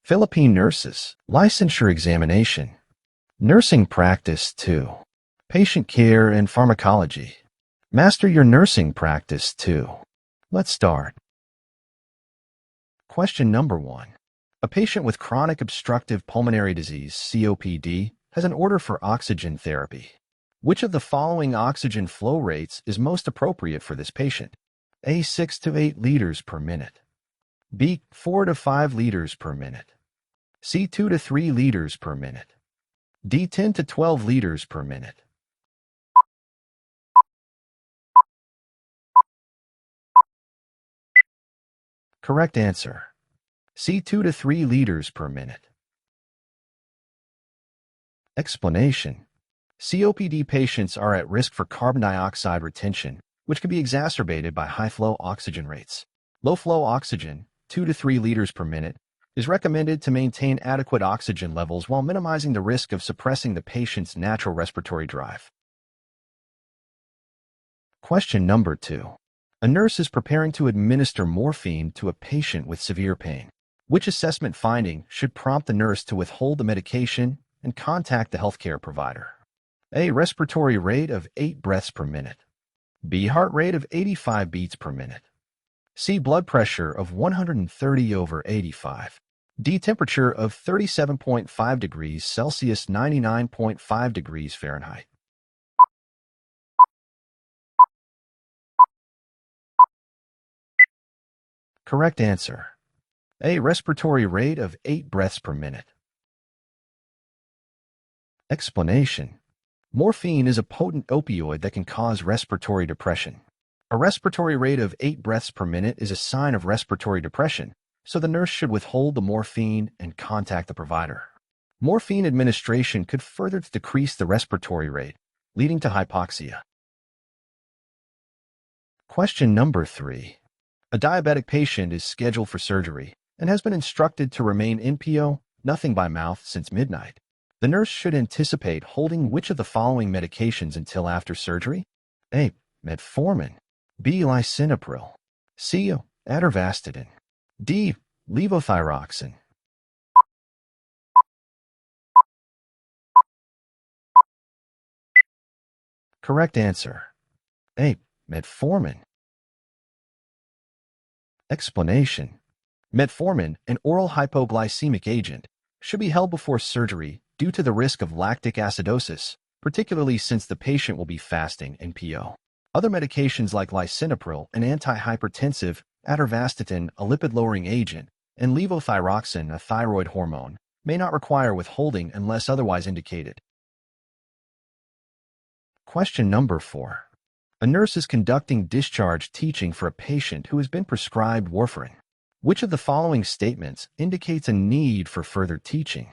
Philippine Nurses Licensure Examination. Nursing Practice 2. Patient Care and Pharmacology. Master your nursing practice 2. Let's start. Question number 1. A patient with chronic obstructive pulmonary disease, COPD, has an order for oxygen therapy. Which of the following oxygen flow rates is most appropriate for this patient? A. 6 to 8 liters per minute. B. 4 to 5 liters per minute. C. 2 to 3 liters per minute. D. 10 to 12 liters per minute. Correct answer. C. 2 to 3 liters per minute. Explanation. COPD patients are at risk for carbon dioxide retention, which can be exacerbated by high-flow oxygen rates. Low-flow oxygen, 2 to 3 liters per minute, is recommended to maintain adequate oxygen levels while minimizing the risk of suppressing the patient's natural respiratory drive. Question number 2. A nurse is preparing to administer morphine to a patient with severe pain. Which assessment finding should prompt the nurse to withhold the medication and contact the healthcare provider? A. Respiratory rate of 8 breaths per minute. B. Heart rate of 85 beats per minute. C. Blood pressure of 130/85. D. Temperature of 37.5 degrees Celsius, 99.5 degrees Fahrenheit. Correct answer. A. Respiratory rate of 8 breaths per minute. Explanation. Morphine is a potent opioid that can cause respiratory depression. A respiratory rate of 8 breaths per minute is a sign of respiratory depression, so the nurse should withhold the morphine and contact the provider. Morphine administration could further decrease the respiratory rate, leading to hypoxia. Question number 3. A diabetic patient is scheduled for surgery and has been instructed to remain NPO, nothing by mouth, since midnight. The nurse should anticipate holding which of the following medications until after surgery? A. Metformin. B. Lisinopril. C. Atorvastatin. D. Levothyroxine. Correct answer. A. Metformin. Explanation. Metformin, an oral hypoglycemic agent, should be held before surgery due to the risk of lactic acidosis, particularly since the patient will be fasting NPO. Other medications like lisinopril, an antihypertensive, atorvastatin, a lipid-lowering agent, and levothyroxine, a thyroid hormone, may not require withholding unless otherwise indicated. Question number 4. A nurse is conducting discharge teaching for a patient who has been prescribed warfarin. Which of the following statements indicates a need for further teaching?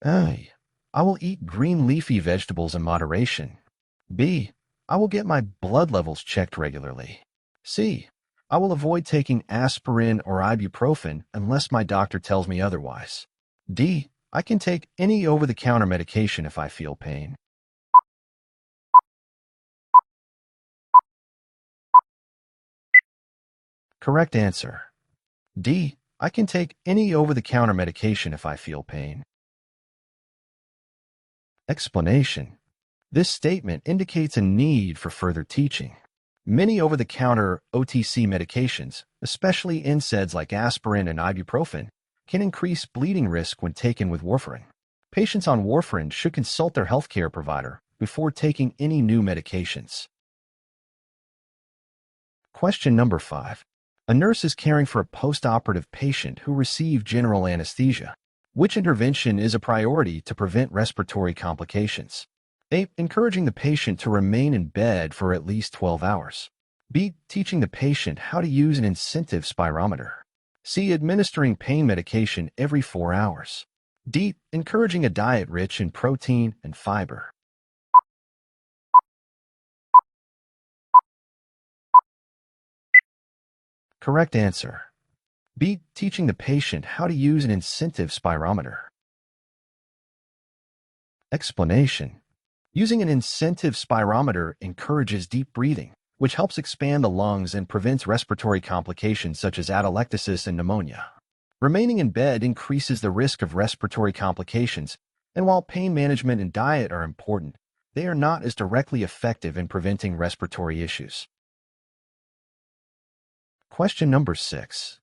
A. I will eat green leafy vegetables in moderation. B. I will get my blood levels checked regularly. C. I will avoid taking aspirin or ibuprofen unless my doctor tells me otherwise. D. I can take any over-the-counter medication if I feel pain. Correct answer. D. I can take any over-the-counter medication if I feel pain. Explanation. This statement indicates a need for further teaching. Many over-the-counter OTC medications, especially NSAIDs like aspirin and ibuprofen, can increase bleeding risk when taken with warfarin. Patients on warfarin should consult their healthcare provider before taking any new medications. Question number 5. A nurse is caring for a postoperative patient who received general anesthesia. Which intervention is a priority to prevent respiratory complications? A. Encouraging the patient to remain in bed for at least 12 hours. B. Teaching the patient how to use an incentive spirometer. C. Administering pain medication every 4 hours. D. Encouraging a diet rich in protein and fiber. Correct answer. B. Teaching the patient how to use an incentive spirometer. Explanation. Using an incentive spirometer encourages deep breathing, which helps expand the lungs and prevents respiratory complications such as atelectasis and pneumonia. Remaining in bed increases the risk of respiratory complications, and while pain management and diet are important, they are not as directly effective in preventing respiratory issues. Question number 6.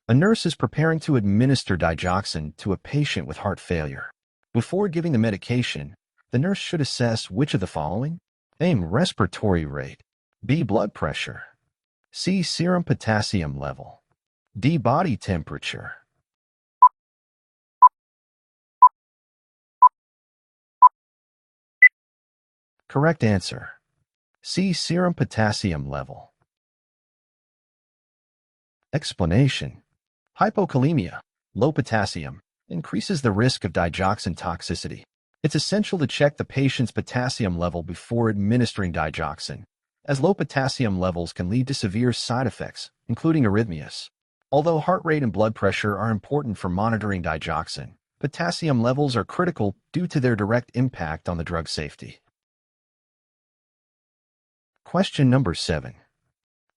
A nurse is preparing to administer digoxin to a patient with heart failure. Before giving the medication, the nurse should assess which of the following? A. Respiratory rate. B. Blood pressure. C. Serum potassium level. D. Body temperature. Correct answer. C. Serum potassium level. Explanation. Hypokalemia, low potassium, increases the risk of digoxin toxicity. It's essential to check the patient's potassium level before administering digoxin, as low potassium levels can lead to severe side effects, including arrhythmias. Although heart rate and blood pressure are important for monitoring digoxin, potassium levels are critical due to their direct impact on the drug safety. Question number 7.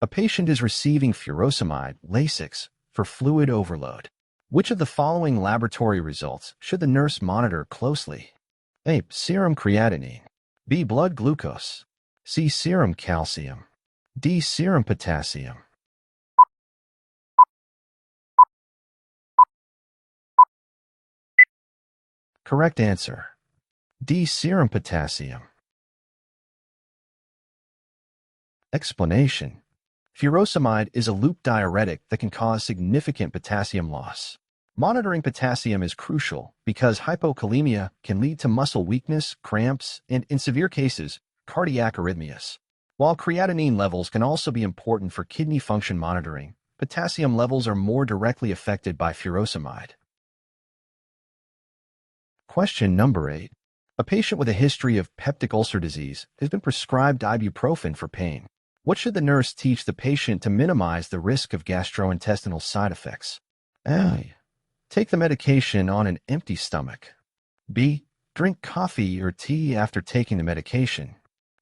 A patient is receiving furosemide, Lasix, for fluid overload. Which of the following laboratory results should the nurse monitor closely? A. Serum creatinine. B. Blood glucose. C. Serum calcium. D. Serum potassium. Correct answer. D. Serum potassium. Explanation. Furosemide is a loop diuretic that can cause significant potassium loss. Monitoring potassium is crucial because hypokalemia can lead to muscle weakness, cramps, and, in severe cases, cardiac arrhythmias. While creatinine levels can also be important for kidney function monitoring, potassium levels are more directly affected by furosemide. Question number 8. A patient with a history of peptic ulcer disease has been prescribed ibuprofen for pain. What should the nurse teach the patient to minimize the risk of gastrointestinal side effects? A. Take the medication on an empty stomach. B. Drink coffee or tea after taking the medication.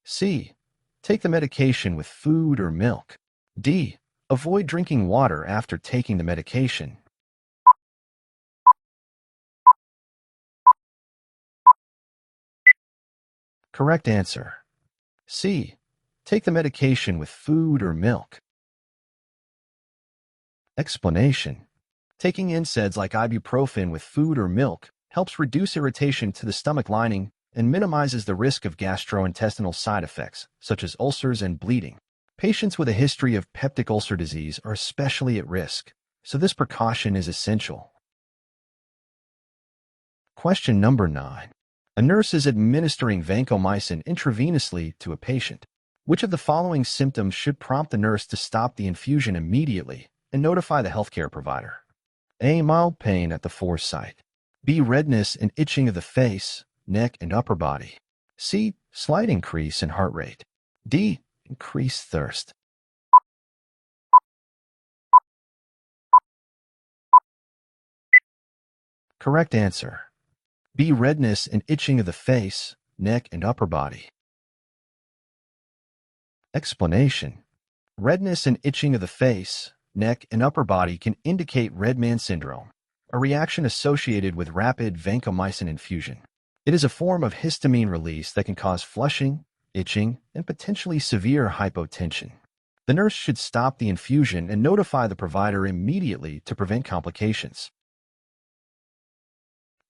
C. Take the medication with food or milk. D. Avoid drinking water after taking the medication. Correct answer. C. Take the medication with food or milk. Explanation. Taking NSAIDs like ibuprofen with food or milk helps reduce irritation to the stomach lining and minimizes the risk of gastrointestinal side effects, such as ulcers and bleeding. Patients with a history of peptic ulcer disease are especially at risk, so this precaution is essential. Question number 9. A nurse is administering vancomycin intravenously to a patient. Which of the following symptoms should prompt the nurse to stop the infusion immediately and notify the healthcare provider? A. Mild pain at the foresight. B. Redness and itching of the face, neck, and upper body. C. Slight increase in heart rate. D. Increased thirst. Correct answer. B. Redness and itching of the face, neck, and upper body. Explanation. Redness and itching of the face, neck, and upper body can indicate red man syndrome, a reaction associated with rapid vancomycin infusion. It is a form of histamine release that can cause flushing, itching, and potentially severe hypotension. The nurse should stop the infusion and notify the provider immediately to prevent complications.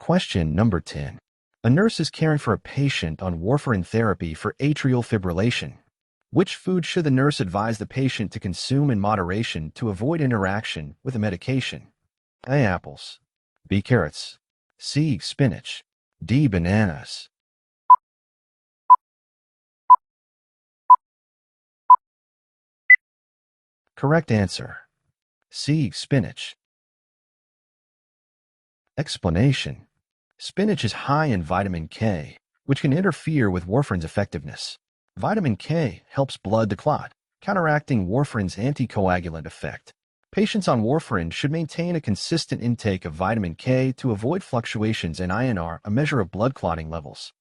Question number 10. A nurse is caring for a patient on warfarin therapy for atrial fibrillation. Which food should the nurse advise the patient to consume in moderation to avoid interaction with the medication? A. Apples. B. Carrots. C. Spinach. D. Bananas. Correct answer. C. Spinach. Explanation. Spinach is high in vitamin K, which can interfere with warfarin's effectiveness. Vitamin K helps blood to clot, counteracting warfarin's anticoagulant effect. Patients on warfarin should maintain a consistent intake of vitamin K to avoid fluctuations in INR, a measure of blood clotting levels.